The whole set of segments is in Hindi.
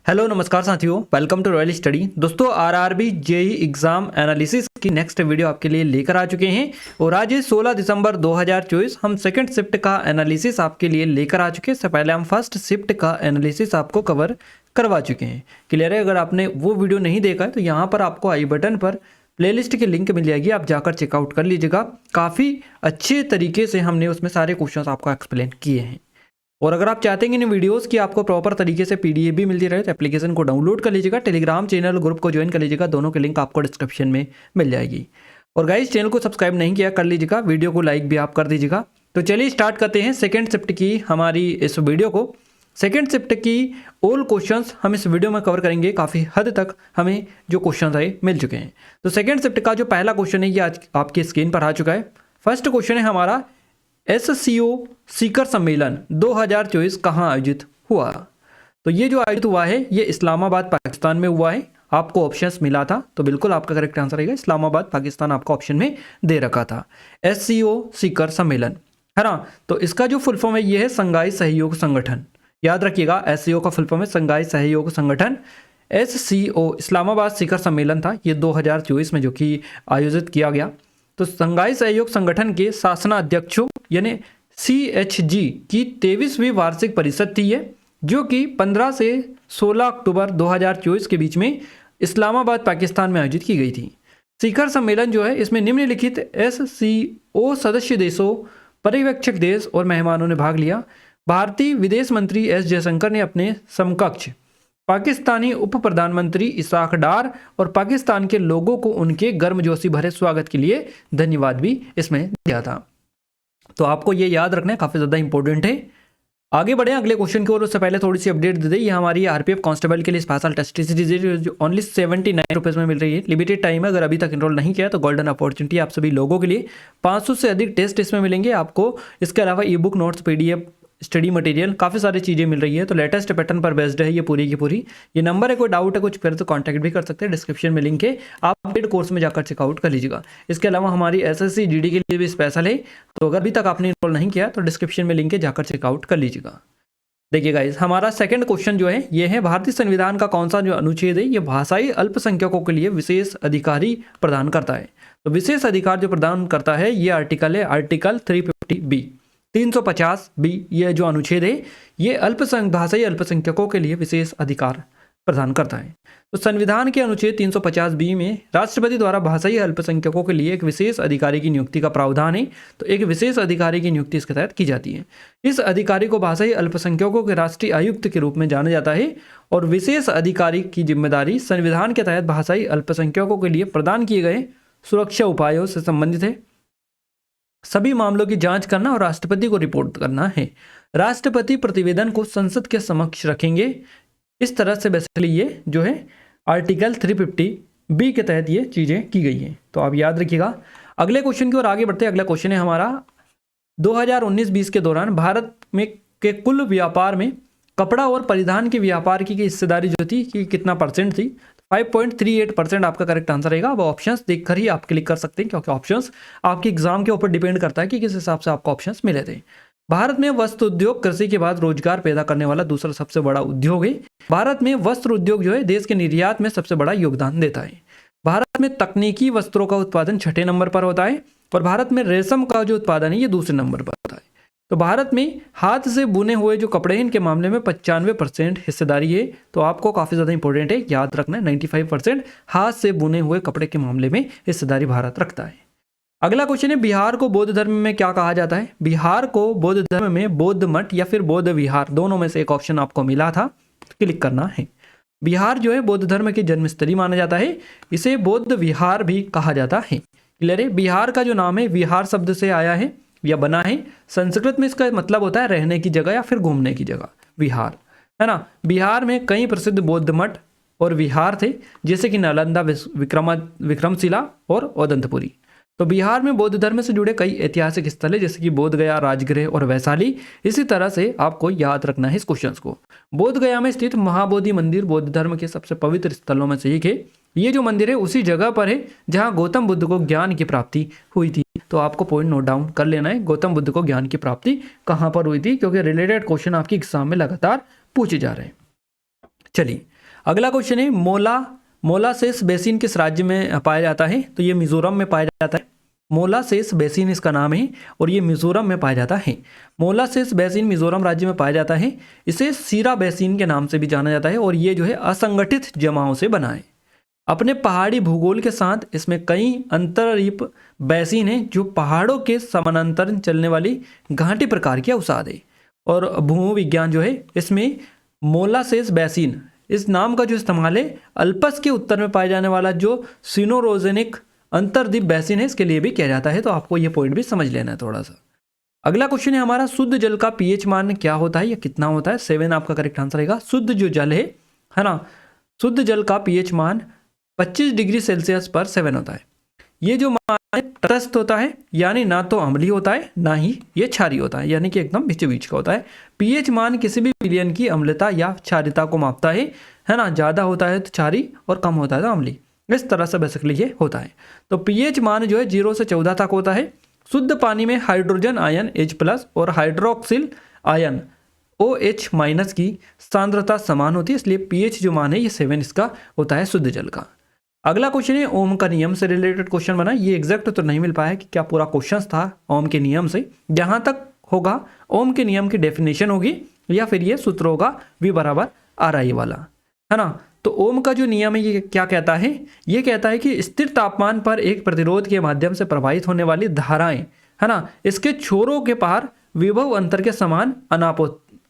हेलो नमस्कार साथियों, वेलकम टू रॉयल स्टडी। दोस्तों आरआरबी जेई एग्जाम एनालिसिस की नेक्स्ट वीडियो आपके लिए लेकर आ चुके हैं और आज 16 दिसंबर 2024 हम सेकंड शिफ्ट का एनालिसिस आपके लिए लेकर आ चुके हैं। इससे पहले हम फर्स्ट शिफ्ट का एनालिसिस आपको कवर करवा चुके हैं। क्लियर है? अगर आपने वो वीडियो नहीं देखा है तो यहाँ पर आपको आई बटन पर प्लेलिस्ट की लिंक मिल जाएगी, आप जाकर चेकआउट कर लीजिएगा। काफ़ी अच्छे तरीके से हमने उसमें सारे क्वेश्चन आपको एक्सप्लेन किए हैं। और अगर आप चाहते हैं इन वीडियोस की आपको प्रॉपर तरीके से पीडीएफ भी मिलती रहे तो एप्लीकेशन को डाउनलोड कर लीजिएगा, टेलीग्राम चैनल ग्रुप को ज्वाइन कर लीजिएगा, दोनों की लिंक आपको डिस्क्रिप्शन में मिल जाएगी। और गाइस चैनल को सब्सक्राइब नहीं किया कर लीजिएगा, वीडियो को लाइक भी आप कर दीजिएगा। तो चलिए स्टार्ट करते हैं सेकेंड शिफ्ट की हमारी इस वीडियो को। सेकेंड शिफ्ट की ऑल क्वेश्चंस हम इस वीडियो में कवर करेंगे। काफ़ी हद तक हमें जो क्वेश्चन आए मिल चुके हैं। तो सेकेंड शिफ्ट का जो पहला क्वेश्चन है ये आज आपकी स्क्रीन पर आ चुका है। फर्स्ट क्वेश्चन है हमारा, SCO शिखर सम्मेलन 2024 कहाँ आयोजित हुआ? तो ये जो आयोजित हुआ है ये इस्लामाबाद पाकिस्तान में हुआ है। आपको ऑप्शंस मिला था तो बिल्कुल आपका करेक्ट आंसर रहेगा इस्लामाबाद पाकिस्तान, आपका ऑप्शन में दे रखा था। SCO शिखर सम्मेलन है ना। तो इसका जो फुल फॉर्म है ये है संघाई सहयोग संगठन। याद रखिएगा SCO का फुल फॉर्म है संघाई सहयोग संगठन। SCO इस्लामाबाद शिखर सम्मेलन था ये 2024 में जो कि आयोजित किया गया। तो संघाई सहयोग संगठन के शासनाध्यक्षों यानी CHG की 23वीं वार्षिक परिषद थी ये, जो कि 15 से 16 अक्टूबर 2024 के बीच में इस्लामाबाद पाकिस्तान में आयोजित की गई थी। शिखर सम्मेलन जो है इसमें निम्नलिखित SCO सदस्य देशों, पर्यवेक्षक देश और मेहमानों ने भाग लिया। भारतीय विदेश मंत्री S जयशंकर ने अपने समकक्ष पाकिस्तानी उप प्रधानमंत्री इसाक डार और पाकिस्तान के लोगों को उनके गर्मजोशी भरे स्वागत के लिए धन्यवाद भी इसमें दिया था। तो आपको ये याद रखना है, काफ़ी ज़्यादा इंपॉर्टेंट है। आगे बढ़े अगले क्वेश्चन की ओर, उससे पहले थोड़ी सी अपडेट दे दें। ये हमारी RPF कांस्टेबल के लिए स्पेशल टेस्ट सीरीज जो ओनली 79 रुपीज़ में मिल रही है। लिमिटेड टाइम है, अगर अभी तक इनरोल नहीं किया तो गोल्डन अपॉर्चुनिटी आप सभी लोगों के लिए। 500 से अधिक टेस्ट इसमें मिलेंगे आपको। इसके अलावा ई book, notes, PDF, study material, काफ़ी सारी चीज़ें मिल रही है। तो लेटेस्ट पैटर्न पर बेस्ड है ये पूरी की पूरी। ये नंबर है, कोई डाउट है कुछ फिर तो कांटेक्ट भी कर सकते हैं, डिस्क्रिप्शन में लिंक है, आप पेड कोर्स में जाकर चेकआउट कर लीजिएगा। इसके अलावा हमारी SSC GD के लिए भी स्पेशल है, तो अगर अभी तक आपने इनरोल नहीं किया तो डिस्क्रिप्शन में लिंक है, जाकर चेकआउट कर लीजिएगा। देखिए गाइस, हमारा सेकंड क्वेश्चन जो है ये है, भारतीय संविधान का कौन सा जो अनुच्छेद है ये भाषाई अल्पसंख्यकों के लिए विशेष अधिकारी प्रदान करता है? तो विशेष अधिकार जो प्रदान करता है ये आर्टिकल है आर्टिकल 350B 350B। ये जो अनुच्छेद है ये भाषाई अल्पसंख्यकों के लिए विशेष अधिकार प्रदान करता है। तो संविधान के अनुच्छेद 350B में राष्ट्रपति द्वारा भाषाई अल्पसंख्यकों के लिए एक विशेष अधिकारी की नियुक्ति का प्रावधान है। तो एक विशेष अधिकारी की नियुक्ति इसके तहत की जाती है। इस अधिकारी को भाषाई अल्पसंख्यकों के राष्ट्रीय आयुक्त के रूप में जाना जाता है और विशेष अधिकारी की जिम्मेदारी संविधान के तहत भाषाई अल्पसंख्यकों के लिए प्रदान किए गए सुरक्षा उपायों से संबंधित है। सभी मामलों की जांच करना और राष्ट्रपति को रिपोर्ट करना है। राष्ट्रपति प्रतिवेदन को संसद के समक्ष रखेंगे। इस तरह से बेसिकली ये जो है आर्टिकल 350B के तहत ये चीज़ें की गई हैं। तो आप याद रखिएगा। अगले क्वेश्चन की ओर आगे बढ़ते हैं। अगला क्वेश्चन है हमारा, 2019-20 के दौरान भारत में के कुल व्यापार में कपड़ा और परिधान के व्यापार की हिस्सेदारी जो थी कि कितना परसेंट थी? 5.38% आपका करेक्ट आंसर रहेगा। अब ऑप्शंस देखकर ही आप क्लिक कर सकते हैं, क्योंकि ऑप्शंस आपके एग्जाम के ऊपर डिपेंड करता है कि किस हिसाब से आपको ऑप्शंस मिले थे। भारत में वस्त्र उद्योग कृषि के बाद रोजगार पैदा करने वाला दूसरा सबसे बड़ा उद्योग है। भारत में वस्त्र उद्योग जो है देश के निर्यात में सबसे बड़ा योगदान देता है। भारत में तकनीकी वस्त्रों का उत्पादन 6ठे नंबर पर होता है और भारत में रेशम का जो उत्पादन है ये दूसरे नंबर पर होता है। तो भारत में हाथ से बुने हुए जो कपड़े हैं इनके मामले में 95% हिस्सेदारी है। तो आपको काफ़ी ज़्यादा इंपॉर्टेंट है, याद रखना है 95% हाथ से बुने हुए कपड़े के मामले में हिस्सेदारी भारत रखता है। अगला क्वेश्चन है, बिहार को बौद्ध धर्म में क्या कहा जाता है? बिहार को बौद्ध धर्म में बौद्ध मठ या फिर बौद्ध विहार, दोनों में से एक ऑप्शन आपको मिला था, क्लिक करना है। बिहार जो है बौद्ध धर्म की जन्मस्थली माना जाता है, इसे बौद्ध विहार भी कहा जाता है। क्लियर है? बिहार का जो नाम है विहार शब्द से आया है या बना है। संस्कृत में इसका मतलब होता है रहने की जगह या फिर घूमने की जगह, विहार है ना। बिहार में कई प्रसिद्ध बौद्ध मठ और विहार थे, जैसे कि नालंदा, विक्रमशिला और औदंतपुरी। तो बिहार में बौद्ध धर्म से जुड़े कई ऐतिहासिक स्थल है, जैसे कि बोध गया, राजगृह और वैशाली। इसी तरह से आपको याद रखना है इस क्वेश्चन को। बोध गया में स्थित महाबोधि मंदिर बौद्ध धर्म के सबसे पवित्र स्थलों में से एक है। ये जो मंदिर है उसी जगह पर है जहाँ गौतम बुद्ध को ज्ञान की प्राप्ति हुई थी। तो आपको पॉइंट नोट डाउन कर लेना है, गौतम बुद्ध को ज्ञान की प्राप्ति कहाँ पर हुई थी, क्योंकि रिलेटेड क्वेश्चन आपकी एग्जाम में लगातार पूछे जा रहे हैं। चलिए अगला क्वेश्चन है मोलासेस बेसिन किस राज्य में पाया जाता है? तो ये मिजोरम में पाया जाता है। मोलासेस बेसिन इसका नाम है और ये मिजोरम में पाया जाता है। मोलासेस बेसिन मिजोरम राज्य में पाया जाता है। इसे सीरा बेसिन के नाम से भी जाना जाता है और ये जो है असंगठित जमाओं से बना है। अपने पहाड़ी भूगोल के साथ इसमें कई अंतररीप बेसिन हैं जो पहाड़ों के समानांतर चलने वाली घाटी प्रकार की अवसाद है। और भूविज्ञान जो है इसमें मोलासेस बेसिन इस नाम का जो इस्तेमाल है अल्पस के उत्तर में पाए जाने वाला जो सिनोरोजेनिक अंतर्द्वीप बेसिन है इसके लिए भी किया जाता है। तो आपको ये पॉइंट भी समझ लेना है थोड़ा सा। अगला क्वेश्चन है हमारा, शुद्ध जल का पीएच मान क्या होता है या कितना होता है? 7 आपका करेक्ट आंसर रहेगा। शुद्ध जो जल है ना, शुद्ध जल का पीएच मान 25 डिग्री सेल्सियस पर 7 होता है। ये जो मान तटस्थ होता है, यानी ना तो अम्लीय होता है ना ही ये क्षारीय होता है, यानी कि एकदम बीच बीच का होता है। पीएच मान किसी भी विलयन की अम्लता या क्षारीयता को मापता है ना। ज़्यादा होता है तो क्षारीय और कम होता है तो अम्लीय, इस तरह से बेसिकली ये होता है। तो पीएच मान जो है 0 से 14 तक होता है। शुद्ध पानी में हाइड्रोजन आयन H+ और हाइड्रोक्सिल आयन OH- की सांद्रता समान होती है, इसलिए पीएच जो मान है ये 7 इसका होता है शुद्ध जल का। अगला क्वेश्चन है ओम का नियम से रिलेटेड क्वेश्चन बना। ये एग्जैक्ट तो नहीं मिल पाया कि क्या पूरा क्वेश्चन था ओम के नियम से। जहां तक होगा ओम के नियम की डेफिनेशन होगी या फिर ये सूत्र होगा V = RI वाला, है ना। तो ओम का जो नियम है ये क्या कहता है? ये कहता है कि स्थिर तापमान पर एक प्रतिरोध के माध्यम से प्रवाहित होने वाली धाराएं, है ना, इसके छोरों के पार विभव अंतर के समान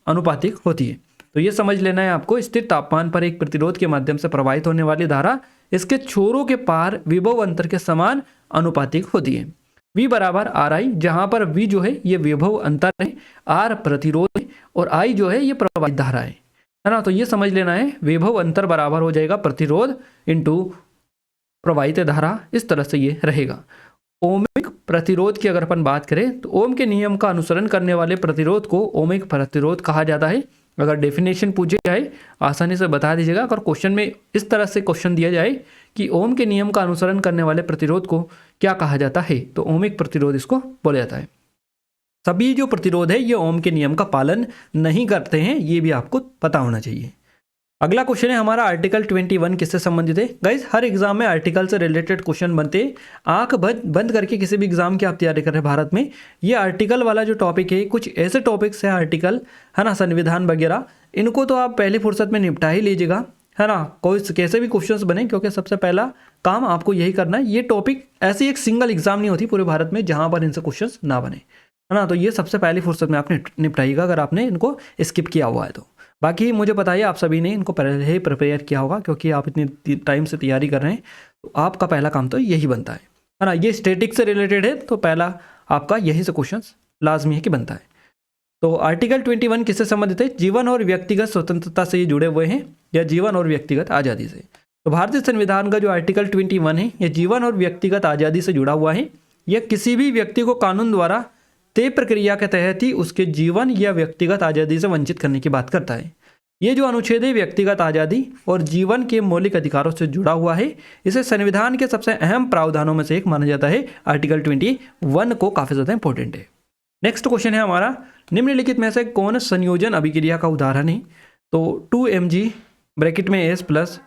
अनुपातिक होती है। तो ये समझ लेना है आपको, स्थिर तापमान पर एक प्रतिरोध के माध्यम से प्रवाहित होने वाली धारा इसके छोरों के पार विभव अंतर के समान अनुपातिक होती है। V = RI, जहां पर V जो है ये विभव अंतर है, R प्रतिरोध है और I जो है ये प्रवाहित धारा है ना। तो ये समझ लेना है, विभव अंतर बराबर हो जाएगा प्रतिरोध इंटू प्रवाहित धारा, इस तरह से ये रहेगा। ओमिक प्रतिरोध की अगर अपन बात करें तो ओम के नियम का अनुसरण करने वाले प्रतिरोध को ओमिक प्रतिरोध कहा जाता है। अगर डेफिनेशन पूछे जाए आसानी से बता दीजिएगा। अगर क्वेश्चन में इस तरह से क्वेश्चन दिया जाए कि ओम के नियम का अनुसरण करने वाले प्रतिरोध को क्या कहा जाता है, तो ओमिक प्रतिरोध इसको बोला जाता है। सभी जो प्रतिरोध है ये ओम के नियम का पालन नहीं करते हैं, ये भी आपको पता होना चाहिए। अगला क्वेश्चन है हमारा, आर्टिकल 21 किससे संबंधित है? गाइस हर एग्जाम में आर्टिकल से रिलेटेड क्वेश्चन बनते हैं। आंख बंद करके किसी भी एग्जाम की आप तैयारी कर रहे हैं भारत में, ये आर्टिकल वाला जो टॉपिक है, कुछ ऐसे टॉपिक्स है आर्टिकल, है ना, संविधान वगैरह, इनको तो आप पहली फुर्सत में निपटा ही लीजिएगा, है ना। कोई कैसे भी क्वेश्चन बने, क्योंकि सबसे पहला काम आपको यही करना है। ये टॉपिक ऐसी एक सिंगल एग्जाम नहीं होती पूरे भारत में जहाँ पर इनसे क्वेश्चन ना बने, है ना। तो ये सबसे पहली फुर्सत में आपने निपटाइएगा अगर आपने इनको स्किप किया हुआ है तो। बाकी मुझे बताइए आप सभी ने इनको पहले ही प्रिपेयर किया होगा, क्योंकि आप इतनी टाइम से तैयारी कर रहे हैं, तो आपका पहला काम तो यही बनता है ना। ये स्टैटिक से रिलेटेड है तो पहला आपका यही से क्वेश्चन लाजमी है कि बनता है। तो आर्टिकल 21 किससे संबंधित है? जीवन और व्यक्तिगत स्वतंत्रता से ये जुड़े हुए हैं या जीवन और व्यक्तिगत आज़ादी से। तो भारतीय संविधान का जो आर्टिकल 21 है ये जीवन और व्यक्तिगत आज़ादी से जुड़ा हुआ है। यह किसी भी व्यक्ति को कानून द्वारा तय प्रक्रिया के तहत ही उसके जीवन या व्यक्तिगत आज़ादी से वंचित करने की बात करता है। ये जो अनुच्छेद है व्यक्तिगत आज़ादी और जीवन के मौलिक अधिकारों से जुड़ा हुआ है। इसे संविधान के सबसे अहम प्रावधानों में से एक माना जाता है। आर्टिकल 21 को काफ़ी ज़्यादा इंपॉर्टेंट है। नेक्स्ट क्वेश्चन है हमारा, निम्नलिखित में से कौन संयोजन अभिक्रिया का उदाहरण है? तो 2Mg ब्रैकेट में S +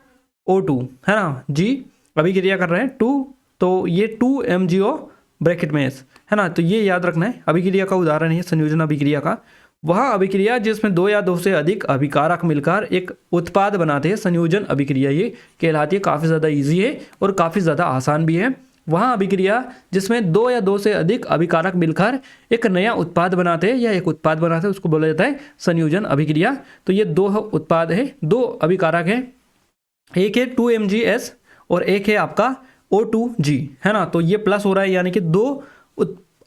O2, है ना, G अभिक्रिया कर रहे हैं 2, तो ये 2MgO ब्रैकेट में S, है ना। तो ये याद रखना है, अभिक्रिया का उदाहरण है संयोजन अभिक्रिया का वह अभिक्रिया जिसमें 2 या 2 से अधिक अभिकारक मिलकर एक उत्पाद बनाते हैं, संयोजन अभिक्रिया ये कहलाती है। काफ़ी ज़्यादा ईजी है और काफ़ी ज़्यादा आसान भी है। वहाँ अभिक्रिया जिसमें 2 या 2 से अधिक अभिकारक मिलकर एक नया उत्पाद बनाते हैं या एक उत्पाद बनाते हैं, उसको बोला जाता है संयोजन अभिक्रिया। तो ये 2 उत्पाद है, 2 अभिकारक हैं, एक है 2MgS और एक है आपका O2G, है ना। तो ये प्लस हो रहा है, यानी कि 2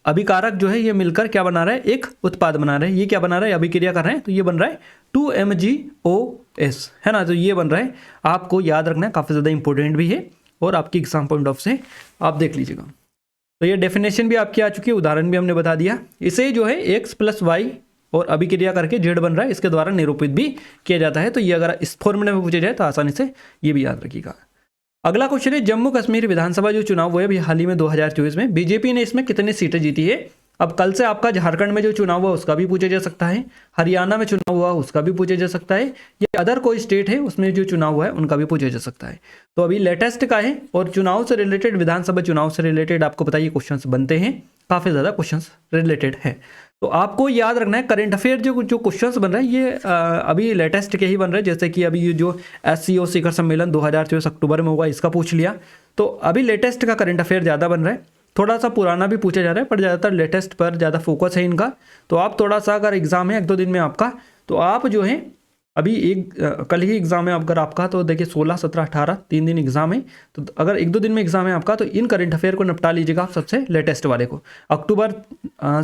अभिकारक जो है ये मिलकर क्या बना रहा है, एक उत्पाद बना रहे हैं। ये क्या बना रहा है, अभिक्रिया कर रहे हैं, तो ये बन रहा है 2MgOS, है ना। तो ये बन रहा है, आपको याद रखना है, काफ़ी ज़्यादा इंपॉर्टेंट भी है और आपकी एग्जाम पॉइंट ऑफ से आप देख लीजिएगा। तो ये डेफिनेशन भी आपकी आ चुकी है, उदाहरण भी हमने बता दिया। इसे जो है X + Y और अभिक्रिया करके Z बन रहा है, इसके द्वारा निरूपित भी किया जाता है। तो ये अगर इस फॉर्मूले में पूछे जाए तो आसानी से ये भी याद रखिएगा। अगला क्वेश्चन है, जम्मू कश्मीर विधानसभा जो चुनाव हुए अभी हाल ही में 2024 में, बीजेपी ने इसमें कितनी सीटें जीती है? अब कल से आपका झारखंड में जो चुनाव हुआ उसका भी पूछा जा सकता है, हरियाणा में चुनाव हुआ उसका भी पूछा जा सकता है, या अदर कोई स्टेट है उसमें जो चुनाव हुआ है उनका भी पूछा जा सकता है। तो अभी लेटेस्ट का है और चुनाव से रिलेटेड, विधानसभा चुनाव से रिलेटेड आपको पता ये क्वेश्चंस बनते हैं, काफ़ी ज़्यादा क्वेश्चंस रिलेटेड है। तो आपको याद रखना है करंट अफेयर जो क्वेश्चंस बन रहे हैं ये अभी लेटेस्ट के ही बन रहे हैं। जैसे कि अभी ये जो SCO शिखर सम्मेलन 2024 अक्टूबर में हुआ इसका पूछ लिया, तो अभी लेटेस्ट का करंट अफेयर ज़्यादा बन रहा है। थोड़ा सा पुराना भी पूछा जा रहा है पर ज़्यादातर लेटेस्ट पर ज़्यादा फोकस है इनका। तो आप थोड़ा सा अगर एग्ज़ाम है 1-2 दिन में आपका, तो आप जो है अभी कल ही एग्ज़ाम है अगर आपका, तो देखिए 16, 17, 18 3 दिन एग्ज़ाम है। तो अगर 1-2 दिन में एग्ज़ाम है आपका तो इन करंट अफेयर को निपटा लीजिएगा आप सबसे लेटेस्ट वाले को। अक्टूबर,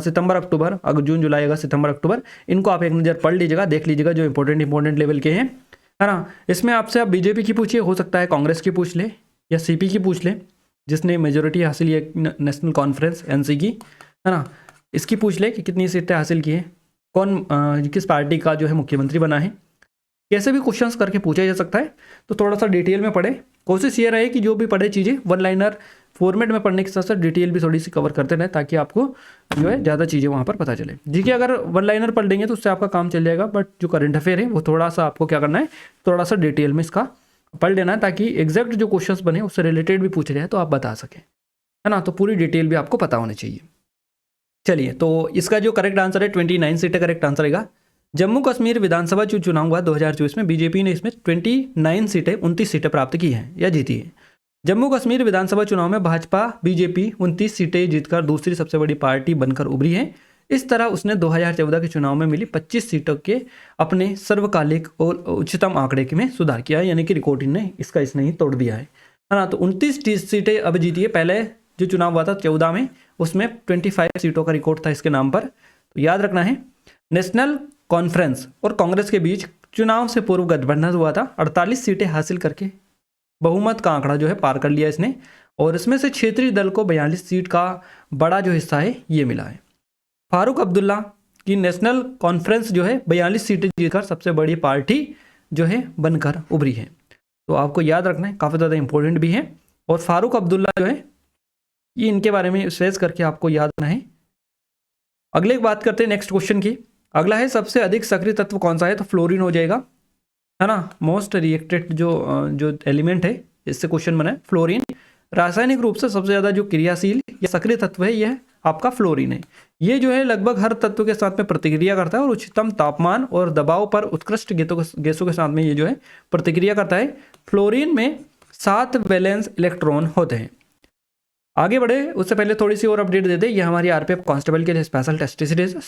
सितंबर, अक्टूबर, अगर जून, जुलाई, अगस्त, सितंबर, अक्टूबर, इनको आप एक नज़र पढ़ लीजिएगा, देख लीजिएगा जो इंपॉर्टेंट लेवल के हैं, है ना। इसमें आपसे आप बीजेपी की पूछिए, हो सकता है कांग्रेस की पूछ ले या CP की पूछ ले, जिसने मेजोरिटी हासिल है नेशनल कॉन्फ्रेंस NC की, है ना। इसकी पूछ ले कि कितनी सीटें हासिल की हैं, कौन किस पार्टी का जो है मुख्यमंत्री बना है, कैसे भी क्वेश्चंस करके पूछा जा सकता है। तो थोड़ा सा डिटेल में पढ़े, कोशिश ये रहे कि जो भी पढ़े चीज़ें वन लाइनर फॉर्मेट में पढ़ने के साथ साथ डिटेल भी थोड़ी सी कवर करते रहें, ताकि आपको जो है ज़्यादा चीज़ें वहाँ पर पता चले। ठीक है, अगर वन लाइनर पढ़ लेंगे तो उससे आपका काम चल जाएगा, बट जो करंट अफेयर है वो थोड़ा सा आपको क्या करना है, थोड़ा सा डिटेल में इसका पढ़ लेना है, ताकि एग्जैक्ट जो क्वेश्चंस बने उससे रिलेटेड भी पूछे जाए तो आप बता सकें, है ना। तो पूरी डिटेल भी आपको पता होनी चाहिए। चलिए, तो इसका जो करेक्ट आंसर है 29 सीटें करेक्ट आंसर रहेगा। जम्मू कश्मीर विधानसभा जो चुनाव हुआ 2024 में बीजेपी ने इसमें 29 सीटें 29 सीटें प्राप्त की हैं या जीती है। जम्मू कश्मीर विधानसभा चुनाव में भाजपा बीजेपी 29 सीटें जीतकर दूसरी सबसे बड़ी पार्टी बनकर उभरी है। इस तरह उसने 2014 के चुनाव में मिली 25 सीटों के अपने सर्वकालिक और उच्चतम आंकड़े में सुधार किया है, यानी कि रिकॉर्ड इसने ही तोड़ दिया है ना। तो 29 सीटें अब जीती है। पहले जो चुनाव हुआ था 14 में, उसमें 25 सीटों का रिकॉर्ड था इसके नाम पर। तो याद रखना है, नेशनल कॉन्फ्रेंस और कांग्रेस के बीच चुनाव से पूर्व गठबंधन हुआ था। 48 सीटें हासिल करके बहुमत का आंकड़ा जो है पार कर लिया इसने, और इसमें से क्षेत्रीय दल को 42 सीट का बड़ा जो हिस्सा है ये मिला है। फारूक अब्दुल्ला की नेशनल कॉन्फ्रेंस जो है 42 सीटें जीतकर सबसे बड़ी पार्टी जो है बनकर उभरी है। तो आपको याद रखना है, काफ़ी ज़्यादा इंपॉर्टेंट भी है। और फारूक अब्दुल्ला जो है ये इनके बारे में स्ट्रेस करके आपको याद रखना है। अगले बात करते हैं नेक्स्ट क्वेश्चन की। अगला है सबसे अधिक सक्रिय तत्व कौन सा है, तो फ्लोरीन हो जाएगा, है ना। मोस्ट रिएक्टेड जो एलिमेंट है, इससे क्वेश्चन बना है फ्लोरीन। रासायनिक रूप से सबसे ज़्यादा जो क्रियाशील या सक्रिय तत्व है यह आपका फ्लोरीन है। ये जो है लगभग हर तत्व के साथ में प्रतिक्रिया करता है और उच्चतम तापमान और दबाव पर उत्कृष्ट गैसों के साथ में ये जो है प्रतिक्रिया करता है। फ्लोरीन में 7 वैलेंस इलेक्ट्रॉन होते हैं। आगे बढ़े उससे पहले थोड़ी सी और अपडेट देते हैं। ये हमारी RPF कांस्टेबल के लिए स्पेशल टेस्ट सीरीज है,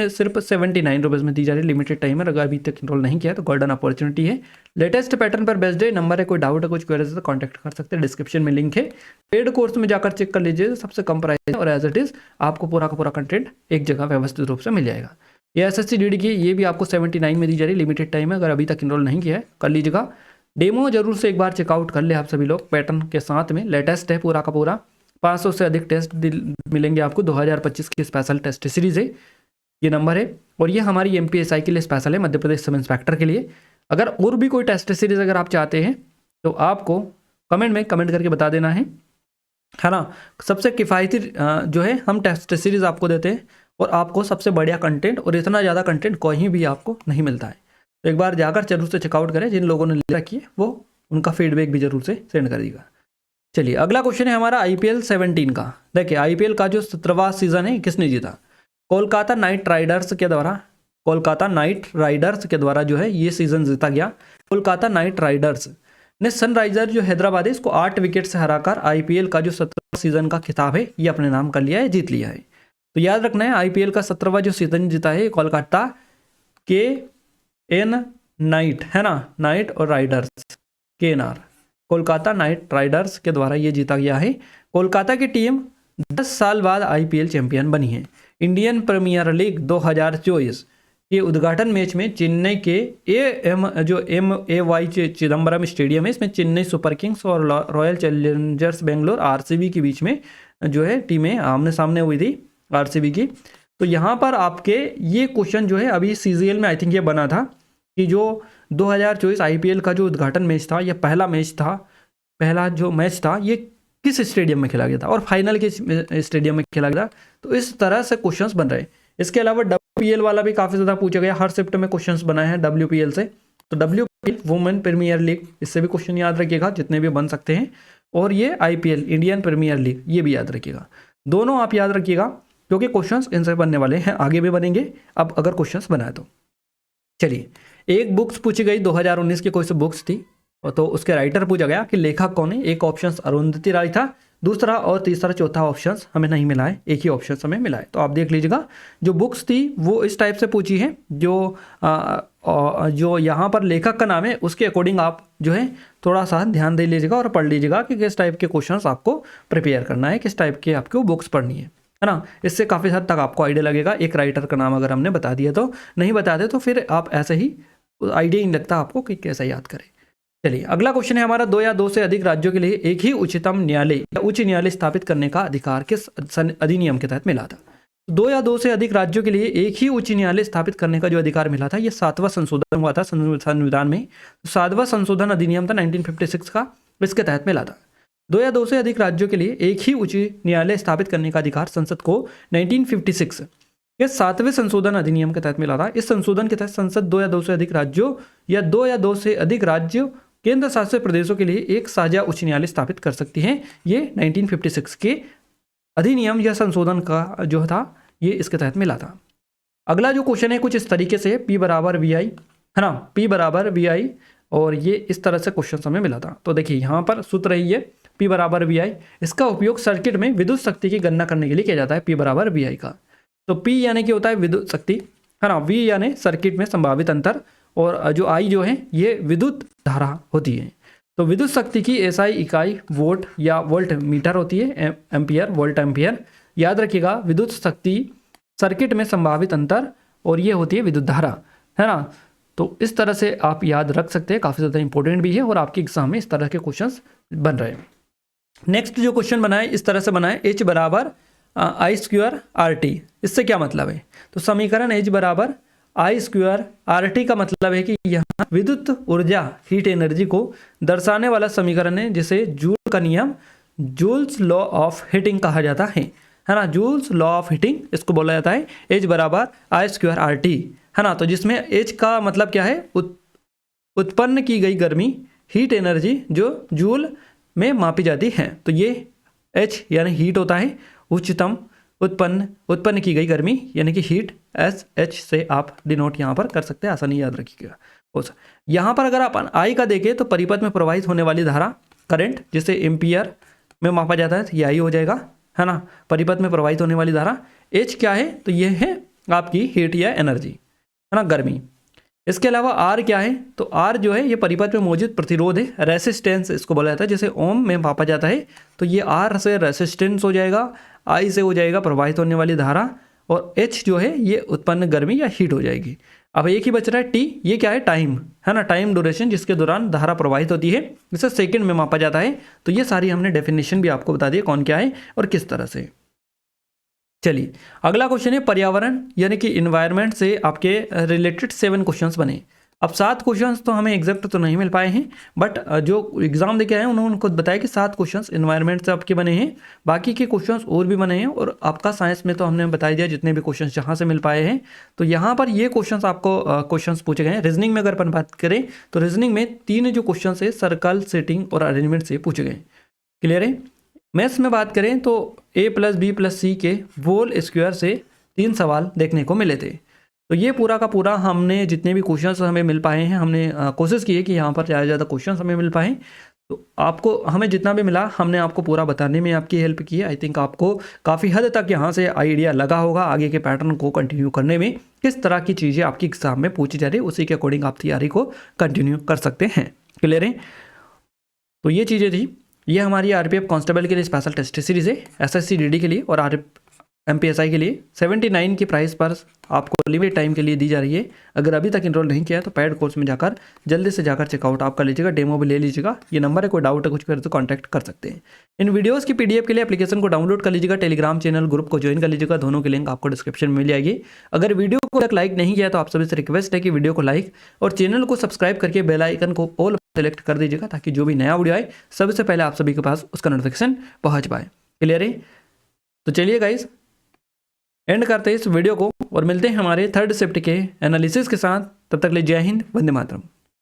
सिर्फ 79 रुपीज़ में दी जा रही है, लिमिटेड टाइम है। अगर अभी तक इनरोल नहीं किया तो गोल्डन अपॉर्चुनिटी है। लेटेस्ट पैटर्न पर बेस्ड है। नंबर है, कोई डाउट है, कुछ क्वेरीज है तो कॉन्टैक्ट कर सकते हैं, डिस्क्रिप्शन में लिंक है। पेड कोर्स में जाकर चेक कर लीजिए, सबसे कम प्राइस है और एज इट इज़ आपको पूरा का पूरा कंटेंट एक जगह व्यवस्थित रूप से मिल जाएगा। ये SSC DD की ये भी आपको 79 में दी जा रही है, लिमिटेड टाइम है। अगर अभी तक इनरोल नहीं किया है कर लीजिएगा। डेमो जरूर से एक बार चेकआउट कर ले आप सभी लोग, पैटर्न के साथ में लेटेस्ट है पूरा का पूरा। 500 से अधिक टेस्ट मिलेंगे आपको। 2025 की स्पेशल टेस्ट सीरीज है, ये नंबर है। और ये हमारी MPSI के लिए स्पेशल है, मध्य प्रदेश सब इंस्पेक्टर के लिए। अगर और भी कोई टेस्ट सीरीज अगर आप चाहते हैं तो आपको कमेंट में कमेंट करके बता देना है ना। सबसे किफ़ायती जो है हम टेस्ट सीरीज आपको देते हैं और आपको सबसे बढ़िया कंटेंट, और इतना ज़्यादा कंटेंट कहीं भी आपको नहीं मिलता है। तो एक बार जाकर जरूर से चेकआउट करें। जिन लोगों ने ले रखी है वो उनका फीडबैक भी जरूर से सेंड कर दीजिएगा। चलिए, अगला क्वेश्चन है हमारा IPL 17 का। देखिए, IPL का जो 17वां सीजन है किसने जीता? कोलकाता नाइट राइडर्स के द्वारा जो है ये सीजन जीता गया। कोलकाता नाइट राइडर्स ने सनराइजर जो हैदराबाद है इसको 8 विकेट से हराकर IPL का जो 17वां सीजन का खिताब है ये अपने नाम कर लिया है, जीत लिया है। तो याद रखना है, IPL का 17वां जो सीजन जीता है कोलकाता KN नाइट, है ना, नाइट और Riders KNR, Kolkata night Riders के द्वारा ये जीता गया है। कोलकाता की टीम 10 साल बाद IPL चैंपियन बनी है। इंडियन प्रीमियर लीग 2024 के उद्घाटन मैच में चेन्नई के MAY चिदम्बरम स्टेडियम है, इसमें चेन्नई सुपर किंग्स और रॉयल चैलेंजर्स बेंगलोर RCB के बीच में जो है टीमें आमने सामने हुई थी RCB की। तो यहाँ पर आपके ये क्वेश्चन जो है अभी CGL में आई थिंक ये बना था कि जो 2024 IPL का जो उद्घाटन मैच था, यह पहला जो मैच था ये किस स्टेडियम में खेला गया था और फाइनल किस स्टेडियम में खेला गया था। तो इस तरह से क्वेश्चंस बन रहे हैं। इसके अलावा WPL वाला भी काफ़ी ज़्यादा पूछा गया, हर शिफ्ट में क्वेश्चंस बनाए हैं WPL से। तो WPL वुमेन प्रीमियर लीग, इससे भी क्वेश्चन याद रखिएगा, जितने भी बन सकते हैं। और ये IPL इंडियन प्रीमियर लीग, ये भी याद रखिएगा। दोनों आप याद रखिएगा क्योंकि क्वेश्चंस इनसे बनने वाले हैं, आगे भी बनेंगे अब अगर क्वेश्चंस बनाए तो। चलिए, एक बुक्स पूछी गई 2019 की, कोई सी बुक्स थी, तो उसके राइटर पूछा गया कि लेखक कौन है। एक ऑप्शन अरुंधति राय था, दूसरा और तीसरा चौथा ऑप्शन हमें नहीं मिला है, एक ही ऑप्शन हमें मिला है। तो आप देख लीजिएगा, जो बुक्स थी वो इस टाइप से पूछी है, जो यहाँ पर लेखक का नाम है उसके अकॉर्डिंग आप जो है थोड़ा सा ध्यान दे लीजिएगा और पढ़ लीजिएगा कि किस टाइप के क्वेश्चंस आपको प्रिपेयर करना है, किस टाइप के आपको बुक्स पढ़नी है ना। इससे काफ़ी हद तक आपको आइडिया लगेगा। एक राइटर का नाम अगर हमने बता दिया तो, नहीं बताते तो फिर आप ऐसे ही आइडिया ही नहीं लगता आपको कि कैसे याद करें। चलिए, अगला क्वेश्चन है हमारा, 2 या 2 से अधिक राज्यों के लिए एक ही उच्चतम न्यायालय या उच्च न्यायालय स्थापित करने का अधिकार किस अधिनियम के तहत मिला था। 2 या 2 से अधिक राज्यों के लिए एक ही उच्च न्यायालय स्थापित करने का जो अधिकार मिला था, ये 7वां संशोधन हुआ था संविधान में। 7वां संशोधन अधिनियम था 1956 का, इसके तहत मिला था। 2 या 2 से अधिक राज्यों के लिए एक ही उच्च न्यायालय स्थापित करने का अधिकार संसद को 1956 के 7वें संशोधन अधिनियम के तहत मिला था। इस संशोधन के तहत संसद 2 या 2 से अधिक राज्यों या 2 या 2 से अधिक राज्यों केंद्र शासित प्रदेशों के लिए एक साझा उच्च न्यायालय स्थापित कर सकती हैं। ये 1956 के अधिनियम या संशोधन का जो था, ये इसके तहत मिला था। अगला जो क्वेश्चन है कुछ इस तरीके से, P बराबर VI है ना, P बराबर VI, और ये इस तरह से क्वेश्चन हमें मिला था। तो देखिए यहाँ पर सूत्र है ये P बराबर VI, इसका उपयोग सर्किट में विद्युत शक्ति की गणना करने के लिए किया जाता है, P बराबर VI का। तो P यानी कि होता है विद्युत शक्ति है ना, V यानी सर्किट में संभावित अंतर, और जो I जो है ये विद्युत धारा होती है। तो विद्युत शक्ति की SI इकाई वोल्ट या वोल्ट मीटर होती है, एम्पियर, वोल्ट एम्पियर। याद रखिएगा, विद्युत शक्ति, सर्किट में संभावित अंतर, और ये होती है विद्युत धारा, है ना। तो इस तरह से आप याद रख सकते हैं, काफ़ी ज़्यादा इंपॉर्टेंट भी है और आपके एग्जाम में इस तरह के क्वेश्चंस बन रहे हैं। नेक्स्ट जो क्वेश्चन बनाए इस तरह से बनाए, H बराबर I² RT, इससे क्या मतलब है। तो समीकरण H बराबर I² RT का मतलब है कि यहाँ विद्युत ऊर्जा, हीट एनर्जी को दर्शाने वाला समीकरण है, जिसे जूल का नियम, जूल्स लॉ ऑफ हीटिंग कहा जाता है ना। जूल्स लॉ ऑफ हीटिंग इसको बोला जाता है, H बराबर I² RT, है ना। तो जिसमें H का मतलब क्या है, उत्पन्न की गई गर्मी, हीट एनर्जी जो जूल में मापी जाती है। तो ये H यानी हीट होता है, उच्चतम उत्पन्न की गई गर्मी यानी कि हीट, SH से आप डिनोट यहाँ पर कर सकते हैं, आसानी याद रखिएगा। यहाँ पर अगर आप I का देखें तो परिपथ में प्रवाहित होने वाली धारा, करंट, जिसे एम्पियर में मापा जाता है, तो ये I हो जाएगा, है ना, परिपथ में प्रवाहित होने वाली धारा। H क्या है, तो ये है आपकी हीट या एनर्जी, है ना, गर्मी। इसके अलावा R क्या है, तो R जो है ये परिपथ में मौजूद प्रतिरोध है, रेसिस्टेंस इसको बोला जाता है, जिसे ओम में मापा जाता है। तो ये R से रेसिस्टेंस हो जाएगा, I से हो जाएगा प्रवाहित होने वाली धारा, और H जो है ये उत्पन्न गर्मी या हीट हो जाएगी। अब एक ही बच रहा है T, ये क्या है, टाइम, है ना, टाइम ड्यूरेशन, जिसके दौरान धारा प्रवाहित होती है, इसे सेकंड में मापा जाता है। तो ये सारी हमने डेफिनेशन भी आपको बता दी कौन क्या है और किस तरह से। चलिए, अगला क्वेश्चन है पर्यावरण यानी कि इन्वायरमेंट से आपके रिलेटेड 7 क्वेश्चंस बने। अब 7 क्वेश्चंस तो हमें एग्जैक्ट तो नहीं मिल पाए हैं, बट जो एग्जाम देके आए उन्होंने खुद बताया कि 7 क्वेश्चंस इन्वायरमेंट से आपके बने हैं, बाकी के क्वेश्चंस और भी बने हैं। और आपका साइंस में तो हमने बता दिया जितने भी क्वेश्चंस जहाँ से मिल पाए हैं। तो यहाँ पर ये क्वेश्चंस आपको क्वेश्चंस पूछे गए हैं। रीजनिंग में अगर अपन बात करें तो रीजनिंग में 3 जो क्वेश्चन है सर्कल, सेटिंग और अरेंजमेंट से पूछे गए। क्लियर है। मैथ्स में बात करें तो A+B+C के होल स्क्वायर से 3 सवाल देखने को मिले थे। तो ये पूरा का पूरा हमने जितने भी क्वेश्चंस हमें मिल पाए हैं, हमने कोशिश की है कि यहाँ पर ज़्यादा से ज़्यादा क्वेश्चंस हमें मिल पाएँ। तो आपको हमें जितना भी मिला हमने आपको पूरा बताने में आपकी हेल्प की है। आई थिंक आपको काफ़ी हद तक यहाँ से आइडिया लगा होगा आगे के पैटर्न को कंटिन्यू करने में, किस तरह की चीज़ें आपकी एग्जाम में पूछी जा रही है, उसी के अकॉर्डिंग आप तैयारी को कंटिन्यू कर सकते हैं। क्लियर है। तो ये चीज़ें थी, ये हमारी आरपीएफ कांस्टेबल के लिए स्पेशल टेस्ट सीरीज़ है, एसएससी डीडी के लिए और एमपीएसआई के लिए 79 की प्राइस पर आपको लिमिटेड टाइम के लिए दी जा रही है। अगर अभी तक इनरोल नहीं किया है तो पेड कोर्स में जाकर जल्दी से जाकर चेकआउट आप कर लीजिएगा, डेमो भी ले लीजिएगा। ये नंबर है, कोई डाउट है कुछ करे तो कॉन्टैक्ट कर सकते हैं। इन वीडियोस की पीडीएफ के लिए एप्लीकेशन को डाउनलोड कर लीजिएगा, टेलीग्राम चैनल ग्रुप को ज्वाइन कर लीजिएगा, दोनों की लिंक आपको डिस्क्रिप्शन में मिल जाएगी। अगर वीडियो को लाइक नहीं किया तो आप सभी से रिक्वेस्ट है कि वीडियो को लाइक और चैनल को सब्सक्राइब करके बेल आइकन को ऑल सेलेक्ट कर दीजिएगा ताकि जो भी नया वीडियो आए सबसे पहले आप सभी के पास उसका नोटिफिकेशन पहुंच पाए। क्लियर है? तो चलिए गाइस एंड करते हैं इस वीडियो को और मिलते हैं हमारे थर्ड शिफ्ट के एनालिसिस के साथ। तब तक ले जय हिंद, वंदे मातरम।